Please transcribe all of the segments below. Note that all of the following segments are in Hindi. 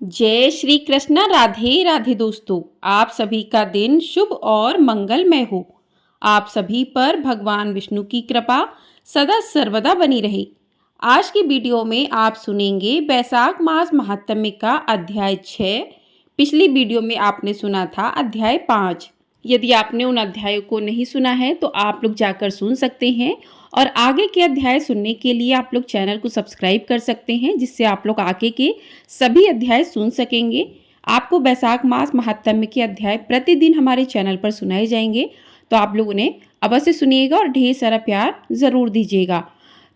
जय श्री कृष्ण। राधे राधे दोस्तों, आप सभी का दिन शुभ और मंगलमय हो। आप सभी पर भगवान विष्णु की कृपा सदा सर्वदा बनी रहे। आज की वीडियो में आप सुनेंगे बैसाख मास महात्म्य का अध्याय 6। पिछली वीडियो में आपने सुना था अध्याय 5। यदि आपने उन अध्यायों को नहीं सुना है तो आप लोग जाकर सुन सकते हैं और आगे के अध्याय सुनने के लिए आप लोग चैनल को सब्सक्राइब कर सकते हैं, जिससे आप लोग आगे के सभी अध्याय सुन सकेंगे। आपको बैसाख मास महात्म्य के अध्याय प्रतिदिन हमारे चैनल पर सुनाए जाएंगे, तो आप लोग उन्हें अवश्य सुनिएगा और ढेर सारा प्यार ज़रूर दीजिएगा।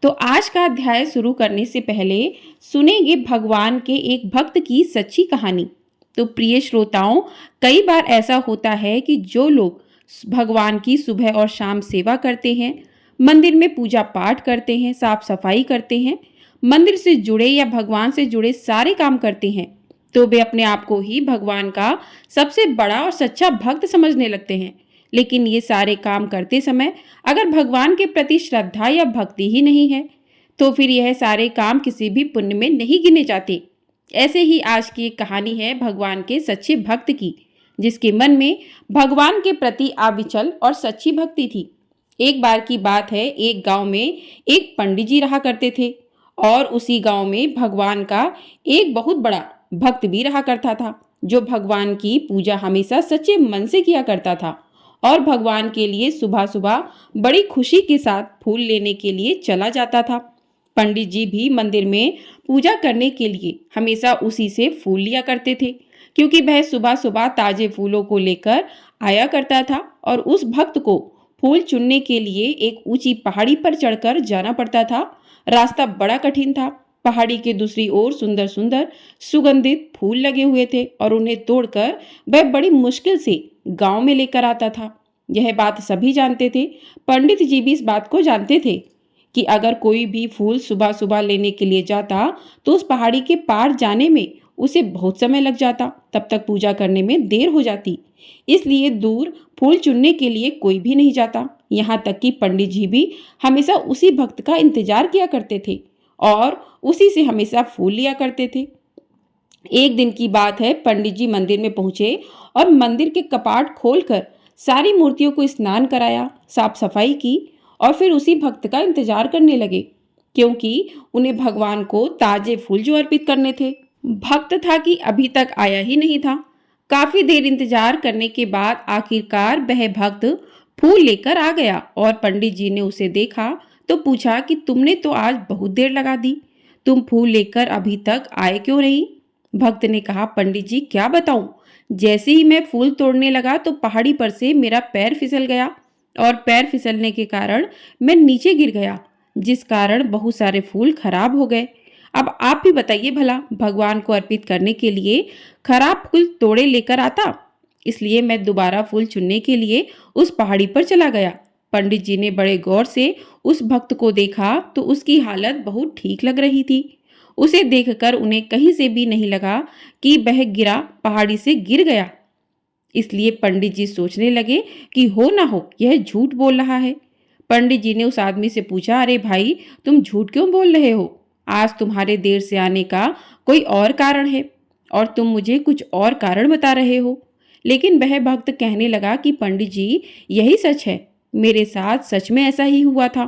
तो आज का अध्याय शुरू करने से पहले सुनेंगे भगवान के एक भक्त की सच्ची कहानी। तो प्रिय श्रोताओं, कई बार ऐसा होता है कि जो लोग भगवान की सुबह और शाम सेवा करते हैं, मंदिर में पूजा पाठ करते हैं, साफ सफाई करते हैं, मंदिर से जुड़े या भगवान से जुड़े सारे काम करते हैं, तो वे अपने आप को ही भगवान का सबसे बड़ा और सच्चा भक्त समझने लगते हैं। लेकिन ये सारे काम करते समय अगर भगवान के प्रति श्रद्धा या भक्ति ही नहीं है, तो फिर यह सारे काम किसी भी पुण्य में नहीं गिने जाते। ऐसे ही आज की एक कहानी है भगवान के सच्चे भक्त की, जिसके मन में भगवान के प्रति अविचल और सच्ची भक्ति थी। एक बार की बात है, एक गांव में एक पंडित जी रहा करते थे और उसी गांव में भगवान का एक बहुत बड़ा भक्त भी रहा करता था, जो भगवान की पूजा हमेशा सच्चे मन से किया करता था और भगवान के लिए सुबह सुबह बड़ी खुशी के साथ फूल लेने के लिए चला जाता था। पंडित जी भी मंदिर में पूजा करने के लिए हमेशा उसी से फूल लिया करते थे, क्योंकि वह सुबह सुबह ताजे फूलों को लेकर आया करता था और उस भक्त को फूल चुनने के लिए एक ऊंची पहाड़ी पर चढ़कर जाना पड़ता था। रास्ता बड़ा कठिन था। पहाड़ी के दूसरी ओर सुंदर सुंदर सुगंधित फूल लगे हुए थे और उन्हें तोड़कर वह बड़ी मुश्किल से गांव में लेकर आता था। यह बात सभी जानते थे। पंडित जी भी इस बात को जानते थे कि अगर कोई भी फूल सुबह सुबह लेने के लिए जाता तो उस पहाड़ी के पार जाने में उसे बहुत समय लग जाता, तब तक पूजा करने में देर हो जाती। इसलिए दूर फूल चुनने के लिए कोई भी नहीं जाता। यहाँ तक कि पंडित जी भी हमेशा उसी भक्त का इंतजार किया करते थे और उसी से हमेशा फूल लिया करते थे। एक दिन की बात है, पंडित जी मंदिर में पहुंचे और मंदिर के कपाट खोलकर सारी मूर्तियों को स्नान कराया, साफ सफाई की और फिर उसी भक्त का इंतजार करने लगे, क्योंकि उन्हें भगवान को ताजे फूल जो अर्पित करने थे। भक्त था कि अभी तक आया ही नहीं था। काफी देर इंतजार करने के बाद आखिरकार वह भक्त फूल लेकर आ गया और पंडित जी ने उसे देखा तो पूछा कि तुमने तो आज बहुत देर लगा दी, तुम फूल लेकर अभी तक आए क्यों नहीं? भक्त ने कहा, पंडित जी क्या बताऊं, जैसे ही मैं फूल तोड़ने लगा तो पहाड़ी पर से मेरा पैर फिसल गया और पैर फिसलने के कारण मैं नीचे गिर गया, जिस कारण बहुत सारे फूल खराब हो गए। अब आप भी बताइए भला, भगवान को अर्पित करने के लिए खराब फूल तोड़े लेकर आता? इसलिए मैं दोबारा फूल चुनने के लिए उस पहाड़ी पर चला गया। पंडित जी ने बड़े गौर से उस भक्त को देखा तो उसकी हालत बहुत ठीक लग रही थी। उसे देखकर उन्हें कहीं से भी नहीं लगा कि वह गिरा पहाड़ी से गिर गया। इसलिए पंडित जी सोचने लगे कि हो ना हो यह झूठ बोल रहा है। पंडित जी ने उस आदमी से पूछा, अरे भाई, तुम झूठ क्यों बोल रहे हो? आज तुम्हारे देर से आने का कोई और कारण है और तुम मुझे कुछ और कारण बता रहे हो। लेकिन वह भक्त कहने लगा कि पंडित जी, यही सच है, मेरे साथ सच में ऐसा ही हुआ था।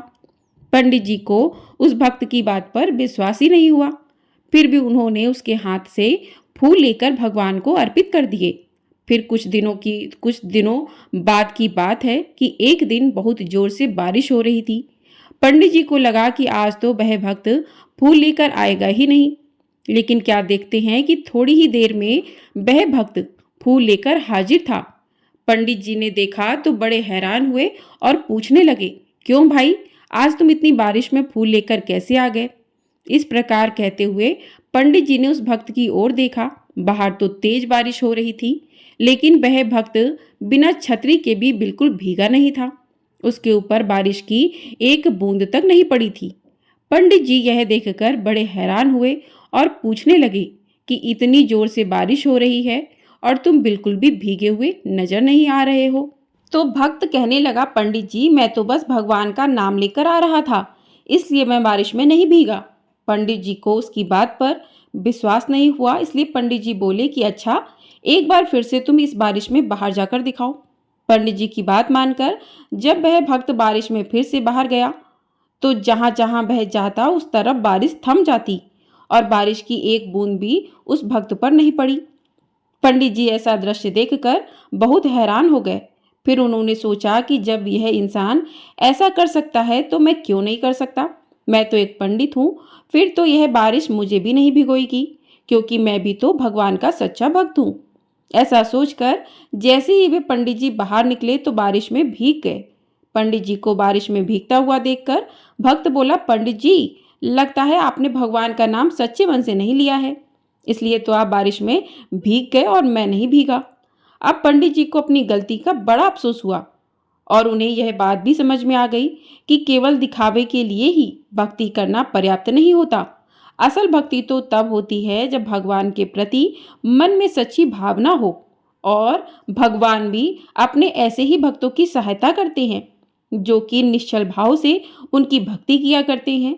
पंडित जी को उस भक्त की बात पर विश्वास ही नहीं हुआ। फिर भी उन्होंने उसके हाथ से फूल लेकर भगवान को अर्पित कर दिए। फिर कुछ दिनों बाद की बात है कि एक दिन बहुत जोर से बारिश हो रही थी। पंडित जी को लगा कि आज तो वह भक्त फूल लेकर आएगा ही नहीं। लेकिन क्या देखते हैं कि थोड़ी ही देर में वह भक्त फूल लेकर हाजिर था। पंडित जी ने देखा तो बड़े हैरान हुए और पूछने लगे, क्यों भाई, आज तुम इतनी बारिश में फूल लेकर कैसे आ गए? इस प्रकार कहते हुए पंडित जी ने उस भक्त की ओर देखा। बाहर तो तेज बारिश हो रही थी, लेकिन वह भक्त बिना छतरी के भी बिल्कुल भीगा नहीं था। उसके ऊपर बारिश की एक बूंद तक नहीं पड़ी थी। पंडित जी यह देखकर बड़े हैरान हुए और पूछने लगे कि इतनी जोर से बारिश हो रही है और तुम बिल्कुल भी भीगे हुए नजर नहीं आ रहे हो। तो भक्त कहने लगा, पंडित जी, मैं तो बस भगवान का नाम लेकर आ रहा था, इसलिए मैं बारिश में नहीं भीगा। पंडित जी को उसकी बात पर विश्वास नहीं हुआ, इसलिए पंडित जी बोले कि अच्छा, एक बार फिर से तुम इस बारिश में बाहर जाकर दिखाओ। पंडित जी की बात मानकर जब वह भक्त बारिश में फिर से बाहर गया तो जहां जहां वह जाता उस तरफ बारिश थम जाती और बारिश की एक बूंद भी उस भक्त पर नहीं पड़ी। पंडित जी ऐसा दृश्य देखकर बहुत हैरान हो गए। फिर उन्होंने सोचा कि जब यह इंसान ऐसा कर सकता है तो मैं क्यों नहीं कर सकता। मैं तो एक पंडित हूँ, फिर तो यह बारिश मुझे भी नहीं भिगोएगी, क्योंकि मैं भी तो भगवान का सच्चा भक्त हूँ। ऐसा सोचकर जैसे ही वे पंडित जी बाहर निकले तो बारिश में भीग गए। पंडित जी को बारिश में भीगता हुआ देखकर भक्त बोला, पंडित जी, लगता है आपने भगवान का नाम सच्चे मन से नहीं लिया है, इसलिए तो आप बारिश में भीग गए और मैं नहीं भीगा। अब पंडित जी को अपनी गलती का बड़ा अफसोस हुआ और उन्हें यह बात भी समझ में आ गई कि केवल दिखावे के लिए ही भक्ति करना पर्याप्त नहीं होता। असल भक्ति तो तब होती है जब भगवान के प्रति मन में सच्ची भावना हो, और भगवान भी अपने ऐसे ही भक्तों की सहायता करते हैं जो कि निश्चल भाव से उनकी भक्ति किया करते हैं।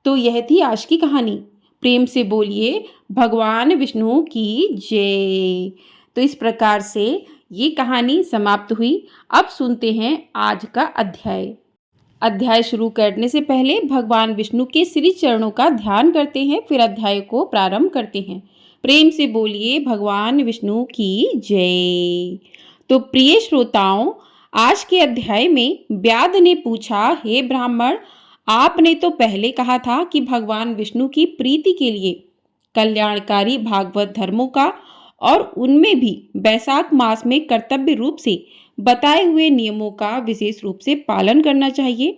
तो यह थी आज की कहानी। प्रेम से बोलिए भगवान विष्णु की जय। तो इस प्रकार से ये कहानी समाप्त हुई। अब सुनते हैं आज का अध्याय। अध्याय शुरू करने से पहले भगवान विष्णु के श्री चरणों का ध्यान करते हैं, फिर अध्याय को प्रारंभ करते हैं। प्रेम से बोलिए भगवान विष्णु की जय। तो प्रिय श्रोताओं, आज के अध्याय में व्याध ने पूछा, हे ब्राह्मण, आपने तो पहले कहा था कि भगवान विष्णु की प्रीति के लिए कल्याणकारी भागवत धर्मों का और उनमें भी वैशाख मास में कर्तव्य रूप से बताए हुए नियमों का विशेष रूप से पालन करना चाहिए।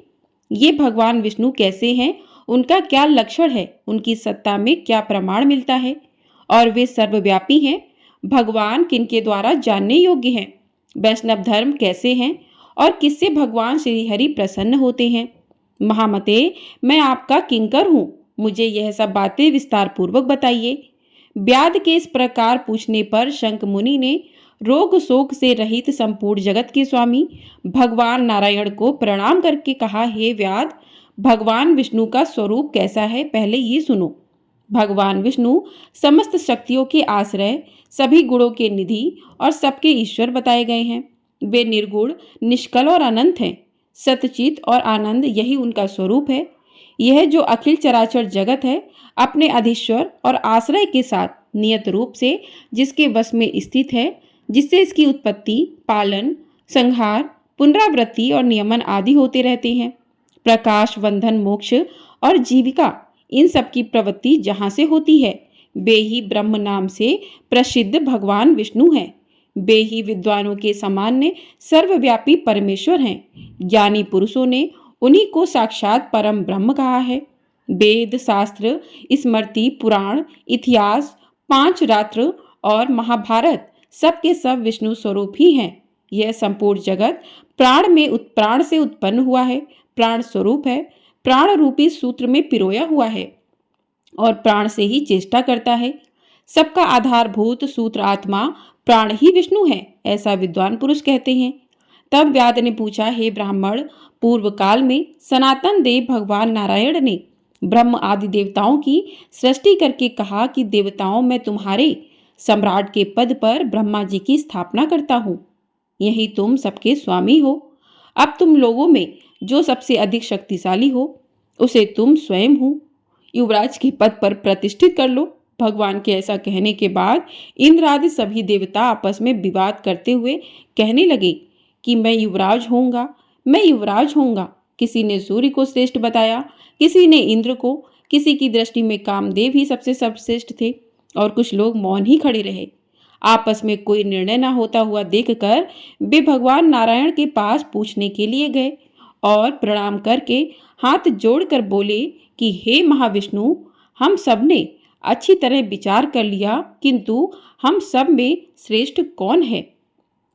ये भगवान विष्णु कैसे हैं, उनका क्या लक्षण है, उनकी सत्ता में क्या प्रमाण मिलता है, और वे सर्वव्यापी हैं, भगवान किनके द्वारा जानने योग्य हैं, वैष्णव धर्म कैसे हैं और किससे भगवान श्रीहरि प्रसन्न होते हैं। महामते, मैं आपका किंकर हूँ, मुझे यह सब बातें विस्तार पूर्वक बताइए। व्याध के इस प्रकार पूछने पर शंख मुनि ने रोग शोक से रहित संपूर्ण जगत के स्वामी भगवान नारायण को प्रणाम करके कहा, हे व्याध, भगवान विष्णु का स्वरूप कैसा है, पहले ये सुनो। भगवान विष्णु समस्त शक्तियों के आश्रय, सभी गुणों के निधि और सबके ईश्वर बताए गए हैं। वे निर्गुण, निष्कल और अनंत हैं। सतचित और आनंद यही उनका स्वरूप है। यह जो अखिल चराचर जगत है, अपने अधीश्वर और आश्रय के साथ नियत रूप से जिसके वश में स्थित है, जिससे इसकी उत्पत्ति, पालन, संहार, पुनरावृत्ति और नियमन आदि होते रहते हैं। प्रकाश, बंधन, मोक्ष और जीविका, इन सब की प्रवृत्ति जहाँ से होती है, वे ही ब्रह्म नाम से प्रसिद्ध भगवान विष्णु हैं। वे ही विद्वानों के सामान्य सर्वव्यापी परमेश्वर हैं। ज्ञानी पुरुषों ने उन्हीं को साक्षात परम ब्रह्म कहा है। वेद, शास्त्र, स्मृति, पुराण, इतिहास, 5 रात्र और महाभारत सबके सब विष्णु स्वरूप ही हैं। यह संपूर्ण जगत प्राण से उत्पन्न हुआ है, प्राण स्वरूप है, प्राण रूपी सूत्र में पिरोया हुआ है और प्राण से ही चेष्टा करता है। सबका आधारभूत सूत्र आत्मा प्राण ही विष्णु है, ऐसा विद्वान पुरुष कहते हैं। तब व्याध ने पूछा, हे ब्राह्मण, पूर्व काल में सनातन देव भगवान नारायण ने ब्रह्म आदि देवताओं की सृष्टि करके कहा कि देवताओं, मैं तुम्हारे सम्राट के पद पर ब्रह्मा जी की स्थापना करता हूँ। यही तुम सबके स्वामी हो। अब तुम लोगों में जो सबसे अधिक शक्तिशाली हो, उसे तुम स्वयं हो, युवराज के पद पर प्रतिष्ठित कर लो। भगवान के ऐसा कहने के बाद इंद्र आदि सभी देवता आपस में विवाद करते हुए कहने लगे कि मैं युवराज होऊंगा, मैं युवराज होऊंगा। किसी ने सूर्य को श्रेष्ठ बताया, किसी ने इंद्र को, किसी की दृष्टि में कामदेव ही सबसे सर्वश्रेष्ठ थे और कुछ लोग मौन ही खड़े रहे। आपस में कोई निर्णय न होता हुआ देखकर वे भगवान नारायण के पास पूछने के लिए गए और प्रणाम करके हाथ जोड़कर बोले कि हे महाविष्णु, हम सब ने अच्छी तरह विचार कर लिया, किंतु हम सब में श्रेष्ठ कौन है,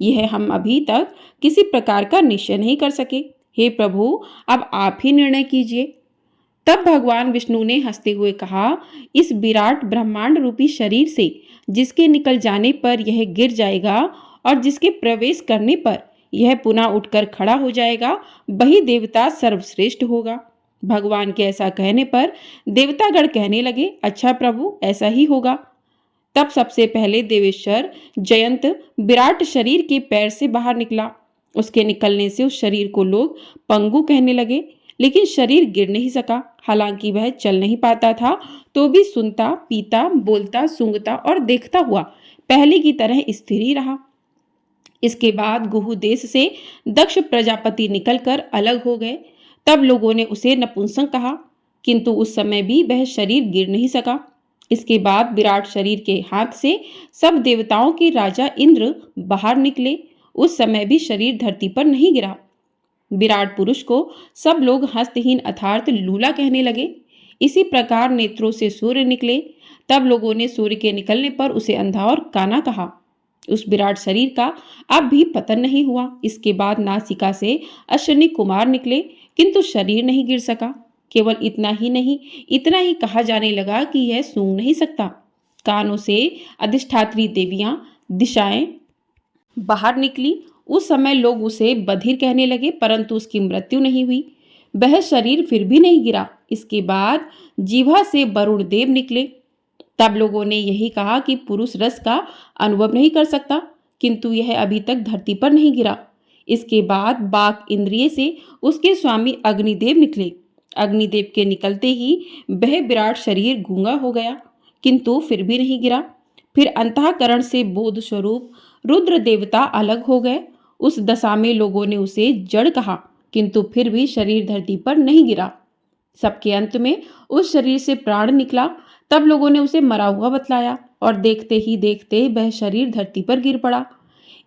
यह हम अभी तक किसी प्रकार का निश्चय नहीं कर सके। हे प्रभु, अब आप ही निर्णय कीजिए। तब भगवान विष्णु ने हंसते हुए कहा, इस विराट ब्रह्मांड रूपी शरीर से जिसके निकल जाने पर यह गिर जाएगा और जिसके प्रवेश करने पर यह पुनः उठकर खड़ा हो जाएगा, वही देवता सर्वश्रेष्ठ होगा। भगवान के ऐसा कहने पर देवतागण कहने लगे, अच्छा प्रभु, ऐसा ही होगा। तब सबसे पहले देवेश्वर जयंत विराट शरीर के पैर से बाहर निकला। उसके निकलने से उस शरीर को लोग पंगु कहने लगे, लेकिन शरीर गिर नहीं सका। हालांकि वह चल नहीं पाता था, तो भी सुनता, पीता, बोलता, सूंघता और देखता हुआ पहले की तरह स्थिर ही रहा। इसके बाद गुहु देश से दक्ष प्रजापति निकलकर अलग हो गए। तब लोगों ने उसे नपुंसक कहा, किंतु उस समय भी वह शरीर गिर नहीं सका। इसके बाद विराट शरीर के हाथ से सब देवताओं के राजा इंद्र बाहर निकले। उस समय भी शरीर धरती पर नहीं गिरा। विराट पुरुष को सब लोग हस्तहीन अर्थात लूला कहने लगे। इसी प्रकार नेत्रों से सूर्य निकले। तब लोगों ने सूर्य के निकलने पर उसे अंधा और काना कहा। उस विराट शरीर का अब भी पतन नहीं हुआ। इसके बाद नासिका से अश्विनी कुमार निकले, किंतु शरीर नहीं गिर सका। केवल इतना ही नहीं, इतना ही कहा जाने लगा कि यह सूंघ नहीं सकता। कानों से अधिष्ठात्री देवियां, दिशाएं बाहर निकली। उस समय लोग उसे बधिर कहने लगे, परंतु उसकी मृत्यु नहीं हुई। वह शरीर फिर भी नहीं गिरा। इसके बाद जीवा से वरुण देव निकले। तब लोगों ने यही कहा कि पुरुष रस का अनुभव नहीं कर सकता, किंतु यह अभी तक धरती पर नहीं गिरा। इसके बाद बाक इंद्रिय से उसके स्वामी अग्निदेव निकले। अग्निदेव के निकलते ही वह विराट शरीर गूंगा हो गया, किंतु फिर भी नहीं गिरा। फिर अंतःकरण से बोध स्वरूप रुद्र देवता अलग हो गए। उस दशा में लोगों ने उसे जड़ कहा, किंतु फिर भी शरीर धरती पर नहीं गिरा। सबके अंत में उस शरीर से प्राण निकला। तब लोगों ने उसे मरा हुआ बतलाया और देखते ही देखते वह शरीर धरती पर गिर पड़ा।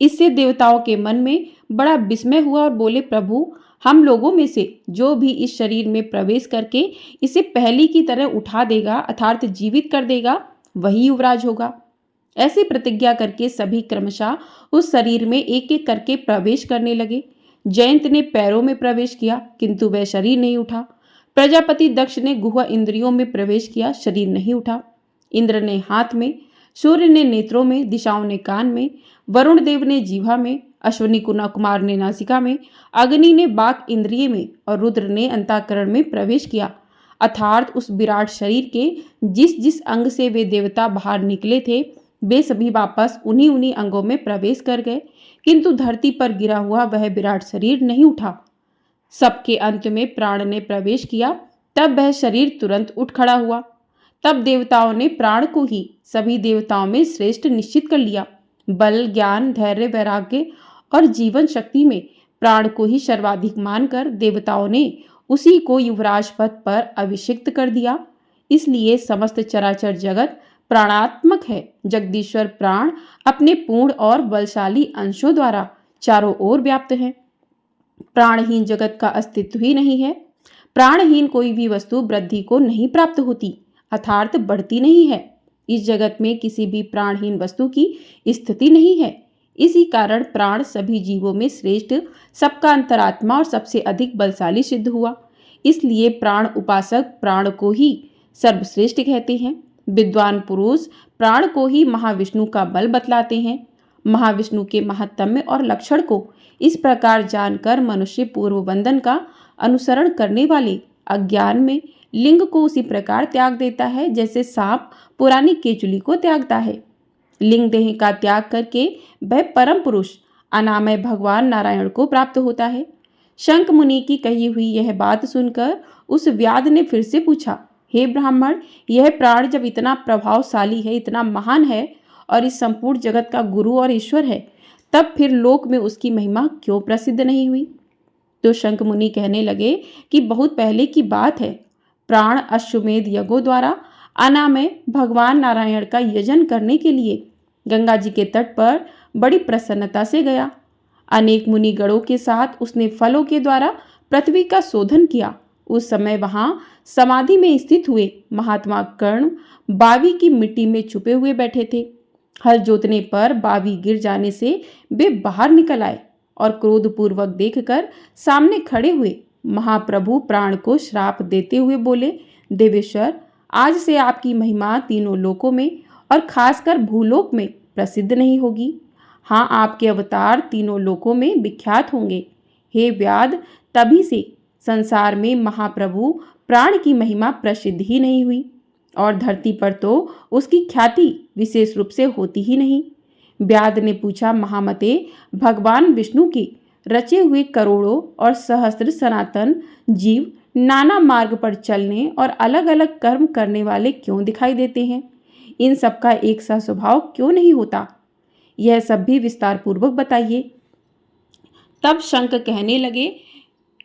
इससे देवताओं के मन में बड़ा विस्मय हुआ और बोले, प्रभु, हम लोगों में से जो भी इस शरीर में प्रवेश करके इसे पहली की तरह उठा देगा अर्थात जीवित कर देगा, वही युवराज होगा। ऐसी प्रतिज्ञा करके सभी क्रमशः उस शरीर में एक एक करके प्रवेश करने लगे। जयंत ने पैरों में प्रवेश किया, किंतु वह शरीर नहीं उठा। प्रजापति दक्ष ने गुहा इंद्रियों में प्रवेश किया, शरीर नहीं उठा। इंद्र ने हाथ में, सूर्य ने नेत्रों में, दिशाओं ने कान में, वरुण देव ने जीवा में, अश्विनी कुमार ने नासिका में, अग्नि ने बाक इंद्रिय में और रुद्र ने अंतःकरण में प्रवेश किया। अर्थात उस विराट शरीर के जिस जिस अंग से वे देवता बाहर निकले थे, वे सभी वापस उन्हीं उन्हीं अंगों में प्रवेश कर गए, किंतु धरती पर गिरा हुआ वह विराट शरीर नहीं उठा। सबके अंत में प्राण ने प्रवेश किया। तब वह शरीर तुरंत उठ खड़ा हुआ। तब देवताओं ने प्राण को ही सभी देवताओं में श्रेष्ठ निश्चित कर लिया। बल, ज्ञान, धैर्य, वैराग्य और जीवन शक्ति में प्राण को ही सर्वाधिक मानकर देवताओं ने उसी को युवराज पद पर अभिषिक्त कर दिया। इसलिए समस्त चराचर जगत प्राणात्मक है। जगदीश्वर प्राण अपने पूर्ण और बलशाली अंशों द्वारा चारों ओर व्याप्त है। प्राणहीन जगत का अस्तित्व ही नहीं है। प्राणहीन कोई भी वस्तु वृद्धि को नहीं प्राप्त होती अर्थात बढ़ती नहीं है। इस जगत में किसी भी प्राणहीन वस्तु की स्थिति नहीं है। इसी कारण प्राण सभी जीवों में श्रेष्ठ, सबका अंतरात्मा और सबसे अधिक बलशाली सिद्ध हुआ। इसलिए प्राण उपासक प्राण को ही सर्वश्रेष्ठ कहते हैं। विद्वान पुरुष प्राण को ही महाविष्णु का बल बतलाते हैं। महाविष्णु के महात्म्य और लक्षण को इस प्रकार जानकर मनुष्य पूर्व वंदन का अनुसरण करने वाले अज्ञान में लिंग को उसी प्रकार त्याग देता है जैसे सांप पुरानी केचुली को त्यागता है। लिंग देह का त्याग करके वह परम पुरुष अनामय भगवान नारायण को प्राप्त होता है। शंख मुनि की कही हुई यह बात सुनकर उस व्याध ने फिर से पूछा, हे ब्राह्मण, यह प्राण जब इतना प्रभावशाली है, इतना महान है और इस संपूर्ण जगत का गुरु और ईश्वर है, तब फिर लोक में उसकी महिमा क्यों प्रसिद्ध नहीं हुई? तो शंख मुनि कहने लगे कि बहुत पहले की बात है। प्राण अश्वमेध यज्ञों द्वारा अनामय भगवान नारायण का यजन करने के लिए गंगा जी के तट पर बड़ी प्रसन्नता से गया। अनेक मुनिगणों के साथ उसने फलों के द्वारा पृथ्वी का शोधन किया। उस समय वहां समाधि में स्थित हुए महात्मा कर्ण बावी की मिट्टी में छुपे हुए बैठे थे। हल जोतने पर बावी गिर जाने से वे बाहर निकल आए और क्रोधपूर्वक देखकर सामने खड़े हुए महाप्रभु प्राण को श्राप देते हुए बोले, देवेश्वर, आज से आपकी महिमा तीनों लोकों में और खासकर भूलोक में प्रसिद्ध नहीं होगी। हाँ, आपके अवतार तीनों लोकों में विख्यात होंगे। हे व्याध, तभी से संसार में महाप्रभु प्राण की महिमा प्रसिद्ध ही नहीं हुई और धरती पर तो उसकी ख्याति विशेष रूप से होती ही नहीं। व्याध ने पूछा, महामते, भगवान विष्णु के रचे हुए करोड़ों और सहस्त्र सनातन जीव नाना मार्ग पर चलने और अलग अलग कर्म करने वाले क्यों दिखाई देते हैं? इन सब का एक सा स्वभाव क्यों नहीं होता? यह सब भी विस्तार पूर्वक बताइए। तब शंख कहने लगे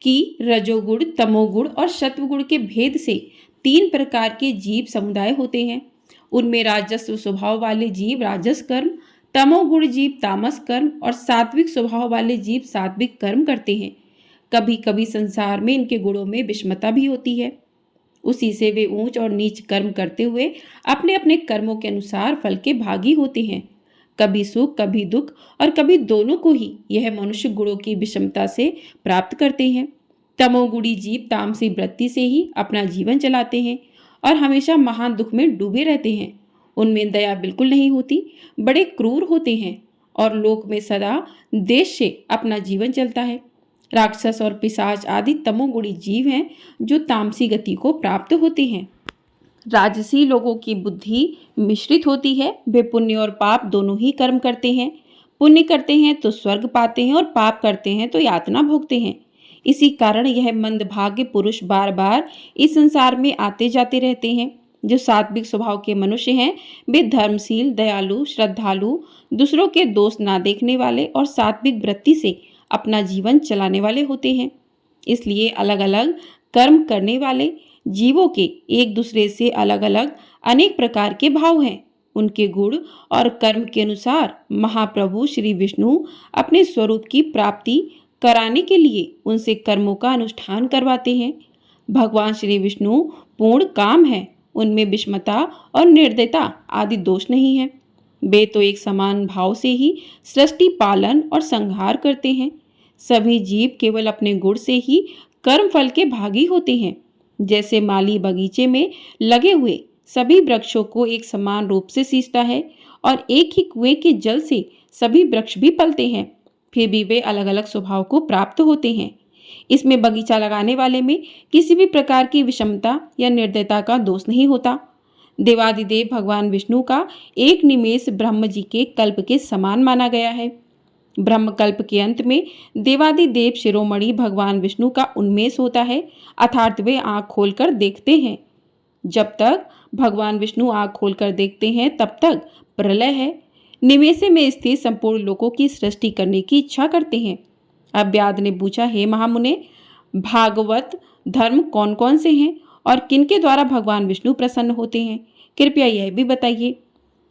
कि रजोगुण, तमोगुण और सत्वगुण के भेद से 3 प्रकार के जीव समुदाय होते हैं। उनमें राजस्व स्वभाव वाले जीव राजस कर्म, तमोगुण जीव तामस कर्म और सात्विक स्वभाव वाले जीव सात्विक कर्म करते हैं। कभी कभी संसार में इनके गुणों में विषमता भी होती है। उसी से वे ऊंच और नीच कर्म करते हुए अपने अपने कर्मों के अनुसार फल के भागी होते हैं। कभी सुख, कभी दुख और कभी दोनों को ही यह मनुष्य गुणों की विषमता से प्राप्त करते हैं। तमोगुणी जीव तामसी वृत्ति से ही अपना जीवन चलाते हैं और हमेशा महान दुख में डूबे रहते हैं। उनमें दया बिल्कुल नहीं होती, बड़े क्रूर होते हैं और लोक में सदा देश से अपना जीवन चलता है। राक्षस और पिशाच आदि तमोगुणी जीव हैं जो तामसी गति को प्राप्त होते हैं। राजसी लोगों की बुद्धि मिश्रित होती है। वे पुण्य और पाप दोनों ही कर्म करते हैं। पुण्य करते हैं तो स्वर्ग पाते हैं और पाप करते हैं तो यातना भोगते हैं। इसी कारण यह मंदभाग्य पुरुष बार बार इस संसार में आते जाते रहते हैं। जो सात्विक स्वभाव के मनुष्य हैं वे धर्मशील, दयालु, श्रद्धालु, दूसरों के दोष ना देखने वाले और सात्विक वृत्ति से अपना जीवन चलाने वाले होते हैं। इसलिए अलग अलग कर्म करने वाले जीवों के एक दूसरे से अलग अलग अनेक प्रकार के भाव हैं। उनके गुण और कर्म के अनुसार महाप्रभु श्री विष्णु अपने स्वरूप की प्राप्ति कराने के लिए उनसे कर्मों का अनुष्ठान करवाते हैं। भगवान श्री विष्णु पूर्ण काम है। उनमें विषमता और निर्दयता आदि दोष नहीं है। वे तो एक समान भाव से ही सृष्टि, पालन और संहार करते हैं। सभी जीव केवल अपने गुण से ही कर्म फल के भागी होते हैं। जैसे माली बगीचे में लगे हुए सभी वृक्षों को एक समान रूप से सींचता है और एक ही कुएं के जल से सभी वृक्ष भी पलते हैं, फिर भी वे अलग अलग स्वभाव को प्राप्त होते हैं। इसमें बगीचा लगाने वाले में किसी भी प्रकार की विषमता या निर्दयता का दोष नहीं होता। देवादिदेव भगवान विष्णु का एक निमेष ब्रह्म जी के कल्प के समान माना गया है। ब्रह्म कल्प के अंत में देवादिदेव शिरोमणि भगवान विष्णु का उन्मेष होता है, अर्थात वे आँख खोलकर देखते हैं। जब तक भगवान विष्णु आँख खोलकर देखते हैं तब तक प्रलय है। निमेषे में स्थित संपूर्ण लोकों की सृष्टि करने की इच्छा करते हैं। अब व्याध ने पूछा, हे महामुने, भागवत धर्म कौन कौन से हैं और किनके द्वारा भगवान विष्णु प्रसन्न होते हैं? कृपया यह भी बताइए।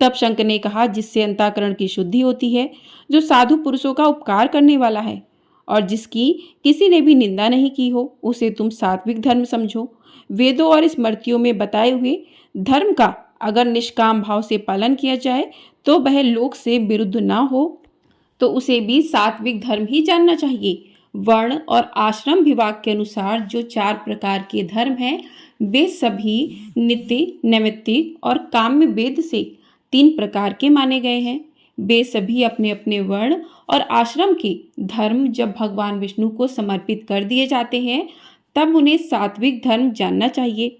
तब शंख ने कहा, जिससे अंतःकरण की शुद्धि होती है, जो साधु पुरुषों का उपकार करने वाला है और जिसकी किसी ने भी निंदा नहीं की हो, उसे तुम सात्विक धर्म समझो। वेदों और स्मृतियों में बताए हुए धर्म का अगर निष्काम भाव से पालन किया जाए तो वह लोक से विरुद्ध ना हो तो उसे भी सात्विक धर्म ही जानना चाहिए। वर्ण और आश्रम विभाग के अनुसार जो 4 प्रकार के धर्म हैं वे सभी नित्य, नैमित्तिक और काम्य वेद से 3 प्रकार के माने गए हैं। वे सभी अपने अपने वर्ण और आश्रम के धर्म जब भगवान विष्णु को समर्पित कर दिए जाते हैं तब उन्हें सात्विक धर्म जानना चाहिए।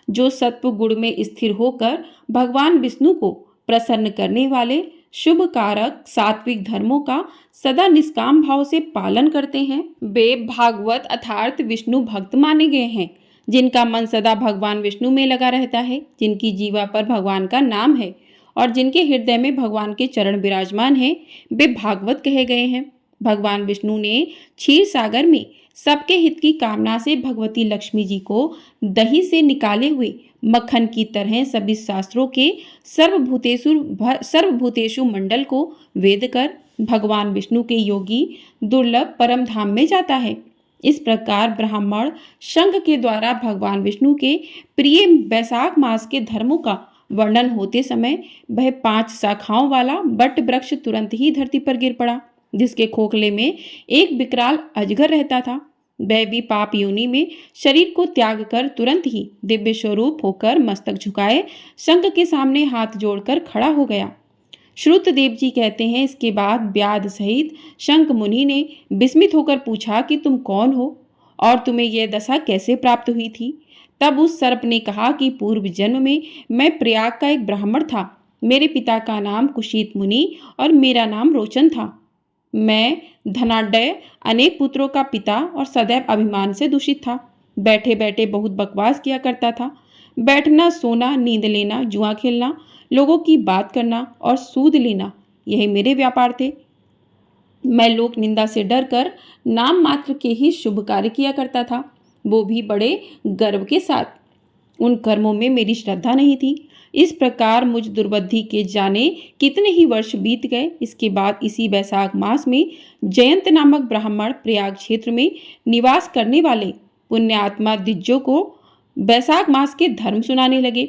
जो सत्व गुण में स्थिर होकर भगवान विष्णु को प्रसन्न करने वाले शुभ कारक सात्विक धर्मों का सदा निष्काम भाव से पालन करते हैं वे भागवत अर्थात विष्णु भक्त माने गए हैं। जिनका मन सदा भगवान विष्णु में लगा रहता है, जिनकी जीवा पर भगवान का नाम है और जिनके हृदय में भगवान के चरण विराजमान हैं, वे भागवत कहे गए हैं। भगवान विष्णु ने क्षीर सागर में सबके हित की कामना से भगवती लक्ष्मी जी को दही से निकाले हुए मक्खन की तरह सभी शास्त्रों के सर्वभूतेषु मंडल को वेद कर भगवान विष्णु के योगी दुर्लभ परम धाम में जाता है। इस प्रकार ब्राह्मण शंख के द्वारा भगवान विष्णु के प्रिय वैशाख मास के धर्मों का वर्णन होते समय वह 5 शाखाओं वाला बट वृक्ष तुरंत ही धरती पर गिर पड़ा, जिसके खोखले में एक विकराल अजगर रहता था। वह भी पाप योनि में शरीर को त्याग कर तुरंत ही दिव्य स्वरूप होकर मस्तक झुकाए शंख के सामने हाथ जोड़कर खड़ा हो गया। श्रुतदेव जी कहते हैं, इसके बाद व्याध सहित शंख मुनि ने विस्मित होकर पूछा कि तुम कौन हो और तुम्हें यह दशा कैसे प्राप्त हुई थी? तब उस सर्प ने कहा कि पूर्व जन्म में मैं प्रयाग का एक ब्राह्मण था। मेरे पिता का नाम कुशीत मुनि और मेरा नाम रोचन था। मैं धनाढ्य, अनेक पुत्रों का पिता और सदैव अभिमान से दूषित था। बैठे बैठे बहुत बकवास किया करता था। बैठना, सोना, नींद लेना, जुआ खेलना, लोगों की बात करना और सूद लेना, यही मेरे व्यापार थे। मैं लोक निंदा से डरकर नाम मात्र के ही शुभ कार्य किया करता था, वो भी बड़े गर्व के साथ। उन कर्मों में मेरी श्रद्धा नहीं थी। इस प्रकार मुझ दुर्बुद्धि के जाने कितने ही वर्ष बीत गए। इसके बाद इसी वैशाख मास में जयंत नामक ब्राह्मण प्रयाग क्षेत्र में निवास करने वाले पुण्यात्मा द्विजों को वैशाख मास के धर्म सुनाने लगे।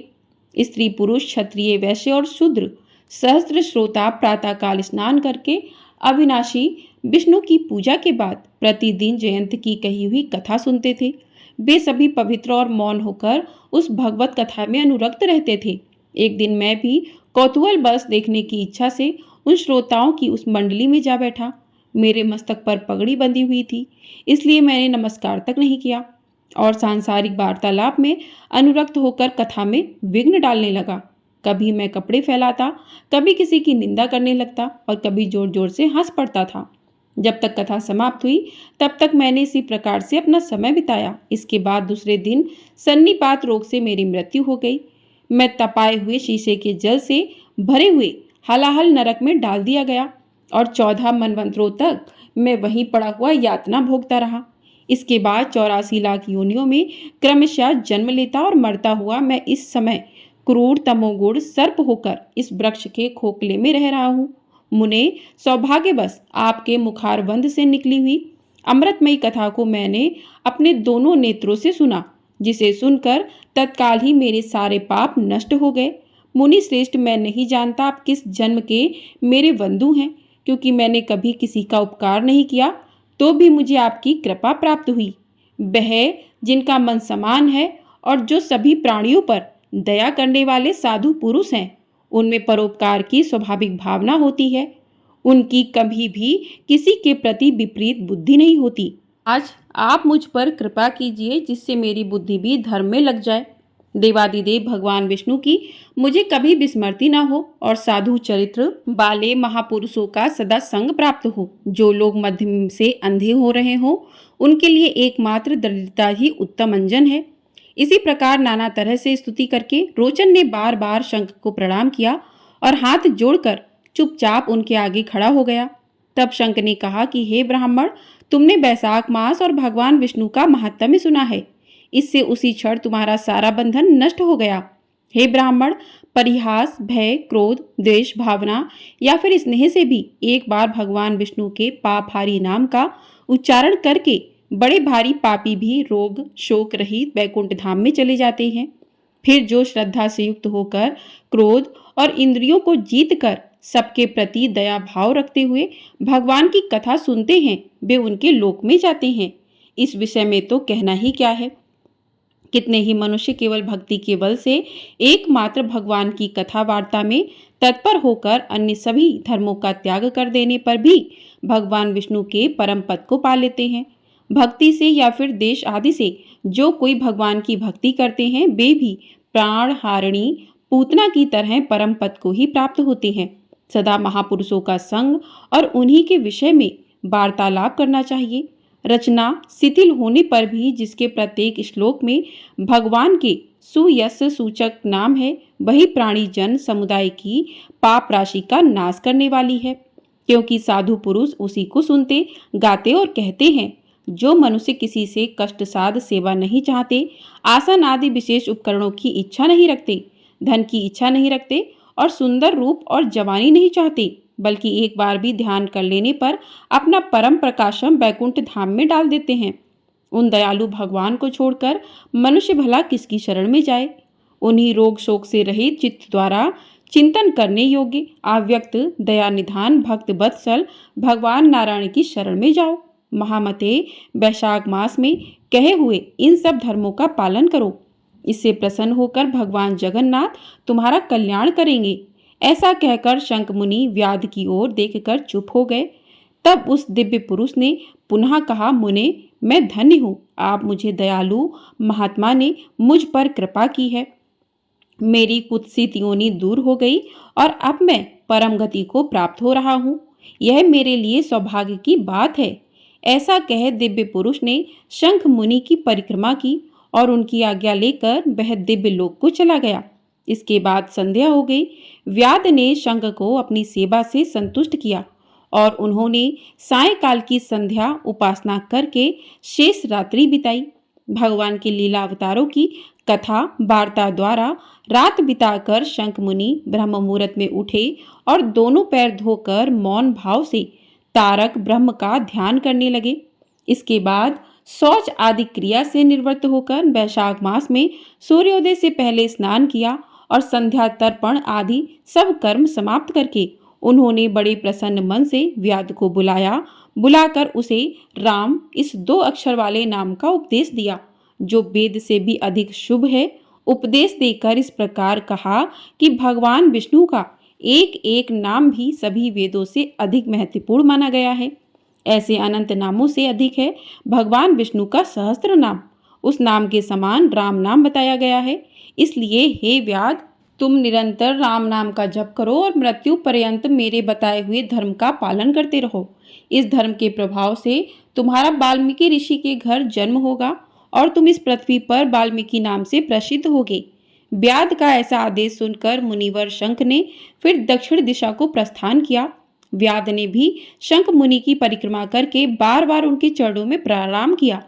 स्त्री पुरुष, क्षत्रिय, वैश्य और शूद्र सहस्त्र श्रोता प्रातःकाल स्नान करके अविनाशी विष्णु की पूजा के बाद प्रतिदिन जयंत की कही हुई कथा सुनते थे। वे सभी पवित्र और मौन होकर उस भगवत कथा में अनुरक्त रहते थे। एक दिन मैं भी कौतूहल बस देखने की इच्छा से उन श्रोताओं की उस मंडली में जा बैठा। मेरे मस्तक पर पगड़ी बंधी हुई थी, इसलिए मैंने नमस्कार तक नहीं किया और सांसारिक वार्तालाप में अनुरक्त होकर कथा में विघ्न डालने लगा। कभी मैं कपड़े फैलाता, कभी किसी की निंदा करने लगता और कभी जोर जोर से हंस पड़ता था। जब तक कथा समाप्त हुई तब तक मैंने इसी प्रकार से अपना समय बिताया। इसके बाद दूसरे दिन सन्निपात रोग से मेरी मृत्यु हो गई। मैं तपाए हुए शीशे के जल से भरे हुए हलाहल नरक में डाल दिया गया और 14 मनवंतरों तक मैं वहीं पड़ा हुआ यातना भोगता रहा। इसके बाद 84 लाख योनियों में क्रमशः जन्म लेता और मरता हुआ मैं इस समय क्रूर तमोगुण सर्प होकर इस वृक्ष के खोखले में रह रहा हूँ। मुने, सौभाग्यवश आपके मुखारबंद से निकली हुई अमृतमयी कथा को मैंने अपने दोनों नेत्रों से सुना, जिसे सुनकर तत्काल ही मेरे सारे पाप नष्ट हो गए। मुनि श्रेष्ठ, मैं नहीं जानता आप किस जन्म के मेरे बंधु हैं, क्योंकि मैंने कभी किसी का उपकार नहीं किया, तो भी मुझे आपकी कृपा प्राप्त हुई। वह जिनका मन समान है और जो सभी प्राणियों पर दया करने वाले साधु पुरुष हैं, उनमें परोपकार की स्वाभाविक भावना होती है। उनकी कभी भी किसी के प्रति विपरीत बुद्धि नहीं होती। आज आप मुझ पर कृपा कीजिए, जिससे मेरी बुद्धि भी धर्म में लग जाए। देवादिदेव भगवान विष्णु की मुझे कभी विस्मृति न हो और साधु चरित्र वाले महापुरुषों का सदा संग प्राप्त हो। जो लोग मध्य से अंधे हो रहे हो, उनके लिए एकमात्र दरिद्रता ही उत्तम अंजन है। इसी प्रकार नाना तरह से स्तुति करके रोचन ने बार बार शंख को प्रणाम किया और हाथ जोड़कर चुपचाप उनके आगे खड़ा हो गया। तब शंख ने कहा कि हे ब्राह्मण, तुमने वैशाख मास और भगवान विष्णु का महात्म्य सुना है। इससे उसी क्षण तुम्हारा सारा बंधन नष्ट हो गया। हे ब्राह्मण, परिहास, भय, क्रोध, द्वेष भावना या फिर स्नेह से भी एक बार भगवान विष्णु के पापहारी नाम का उच्चारण करके बड़े भारी पापी भी रोग शोक रहित वैकुंठ धाम में चले जाते हैं। फिर जो श्रद्धा से युक्त होकर क्रोध और इंद्रियों को जीत कर सबके प्रति दया भाव रखते हुए भगवान की कथा सुनते हैं, वे उनके लोक में जाते हैं। इस विषय में तो कहना ही क्या है। कितने ही मनुष्य केवल भक्ति के बल से एकमात्र भगवान की कथा वार्ता में तत्पर होकर अन्य सभी धर्मों का त्याग कर देने पर भी भगवान विष्णु के परम पद को पा लेते हैं। भक्ति से या फिर देश आदि से जो कोई भगवान की भक्ति करते हैं, वे भी प्राण हारिणी पूतना की तरह परम पद को ही प्राप्त होते हैं। सदा महापुरुषों का संग और उन्हीं के विषय में वार्तालाप करना चाहिए। रचना शिथिल होने पर भी जिसके प्रत्येक श्लोक में भगवान के सुयश सूचक नाम है, वही प्राणी जन समुदाय की पाप राशि का नाश करने वाली है। क्योंकि साधु पुरुष उसी को सुनते, गाते और कहते हैं। जो मनुष्य किसी से कष्ट साध सेवा नहीं चाहते, आसन आदि विशेष उपकरणों की इच्छा नहीं रखते, धन की इच्छा नहीं रखते और सुंदर रूप और जवानी नहीं चाहते, बल्कि एक बार भी ध्यान कर लेने पर अपना परम प्रकाशम वैकुंठ धाम में डाल देते हैं, उन दयालु भगवान को छोड़कर मनुष्य भला किसकी शरण में जाए। उन्हीं रोग शोक से रहित चित्त द्वारा चिंतन करने योग्य अव्यक्त दया निधान भक्त वत्सल भगवान नारायण की शरण में जाओ। महामते, वैशाख मास में कहे हुए इन सब धर्मों का पालन करो। इससे प्रसन्न होकर भगवान जगन्नाथ तुम्हारा कल्याण करेंगे। ऐसा कहकर शंख मुनि व्याध की ओर देखकर चुप हो गए। तब उस दिव्य पुरुष ने पुनः कहा, मुने, मैं धन्य हूँ, आप मुझे दयालु महात्मा ने मुझ पर कृपा की है। मेरी कुत्सित योनि दूर हो गई और अब मैं परम गति को प्राप्त हो रहा हूँ। यह मेरे लिए सौभाग्य की बात है। ऐसा कह दिव्य पुरुष ने शंख मुनि की परिक्रमा की और उनकी आज्ञा लेकर वह दिव्य लोक को चला गया। इसके बाद संध्या हो गई। व्याध ने शंख को अपनी सेवा से संतुष्ट किया और उन्होंने सायंकाल की संध्या उपासना करके शेष रात्रि बिताई। भगवान के लीला अवतारों की कथा वार्ता द्वारा रात बिताकर शंख मुनि ब्रह्म मुहूर्त में उठे और दोनों पैर धोकर मौन भाव से तारक ब्रह्म का ध्यान करने लगे। इसके बाद शौच आदि क्रिया से निवृत्त होकर वैशाख मास में सूर्योदय से पहले स्नान किया और संध्या तर्पण आदि सब कर्म समाप्त करके उन्होंने बड़े प्रसन्न मन से व्याध को बुलाया। बुलाकर उसे राम इस 2 अक्षर वाले नाम का उपदेश दिया, जो वेद से भी अधिक शुभ है। उपदेश देकर इस प्रकार कहा कि भगवान विष्णु का एक एक नाम भी सभी वेदों से अधिक महत्वपूर्ण माना गया है। ऐसे अनंत नामों से अधिक है भगवान विष्णु का सहस्त्र नाम। उस नाम के समान राम नाम बताया गया है। इसलिए हे व्याध, तुम निरंतर राम नाम का जप करो और मृत्यु पर्यंत मेरे बताए हुए धर्म का पालन करते रहो। इस धर्म के प्रभाव से तुम्हारा वाल्मीकि ऋषि के घर जन्म होगा और तुम इस पृथ्वी पर वाल्मीकि नाम से प्रसिद्ध होगे। व्याध का ऐसा आदेश सुनकर मुनिवर शंख ने फिर दक्षिण दिशा को प्रस्थान किया। व्याध ने भी शंख मुनि की परिक्रमा करके बार बार उनके चरणों में प्रणाम किया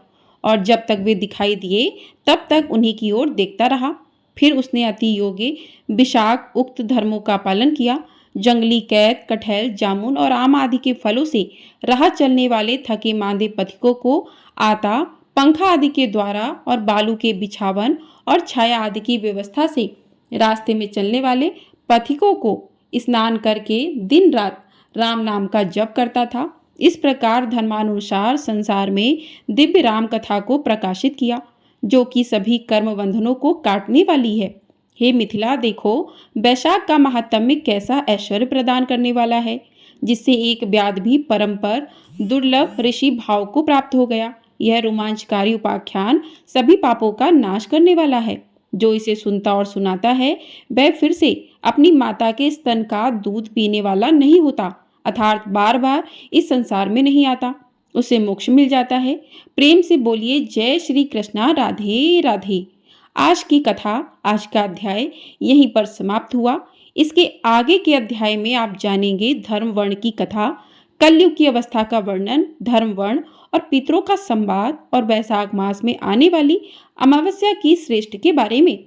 और जब तक वे दिखाई दिए तब तक उन्हीं की ओर देखता रहा। फिर उसने अति योगी विशाख उक्त धर्मों का पालन किया। जंगली कैद, कटहल, जामुन और आम आदि के फलों से राह चलने वाले थके मांदे पथिकों को आता, पंखा आदि के द्वारा और बालू के बिछावन और छाया आदि की व्यवस्था से रास्ते में चलने वाले पथिकों को स्नान करके दिन रात राम नाम का जप करता था। इस प्रकार धर्मानुसार संसार में दिव्य राम कथा को प्रकाशित किया, जो कि सभी कर्म बंधनों को काटने वाली है। हे मिथिला, देखो वैशाख का महात्म्य कैसा ऐश्वर्य प्रदान करने वाला है, जिससे एक व्याध भी परम पर दुर्लभ ऋषि भाव को प्राप्त हो गया। यह रोमांचकारी उपाख्यान सभी पापों का नाश करने वाला है। जो इसे सुनता और सुनाता है वह फिर से अपनी माता के स्तन का दूध पीने वाला नहीं होता, अर्थात बार बार इस संसार में नहीं आता, उसे मोक्ष मिल जाता है। प्रेम से बोलिए जय श्री कृष्णा, राधे राधे। आज की कथा, आज का अध्याय यहीं पर समाप्त हुआ। इसके आगे के अध्याय में आप जानेंगे धर्म वर्ण की कथा, कलयुग की अवस्था का वर्णन, धर्म वर्ण और पितरों का संवाद और वैशाख मास में आने वाली अमावस्या की श्रेष्ठ के बारे में।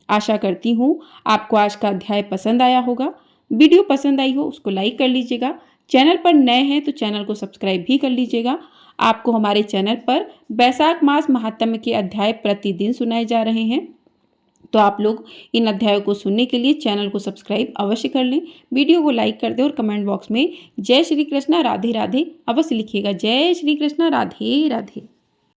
आशा करती हूँ आपको आज का अध्याय पसंद आया होगा। वीडियो पसंद आई हो उसको लाइक कर लीजिएगा। चैनल पर नए हैं तो चैनल को सब्सक्राइब भी कर लीजिएगा। आपको हमारे चैनल पर वैशाख मास महात्म्य के अध्याय प्रतिदिन सुनाए जा रहे हैं, तो आप लोग इन अध्यायों को सुनने के लिए चैनल को सब्सक्राइब अवश्य कर लें। वीडियो को लाइक कर दें और कमेंट बॉक्स में जय श्री कृष्णा, राधे राधे अवश्य लिखिएगा। जय श्री कृष्णा, राधे राधे।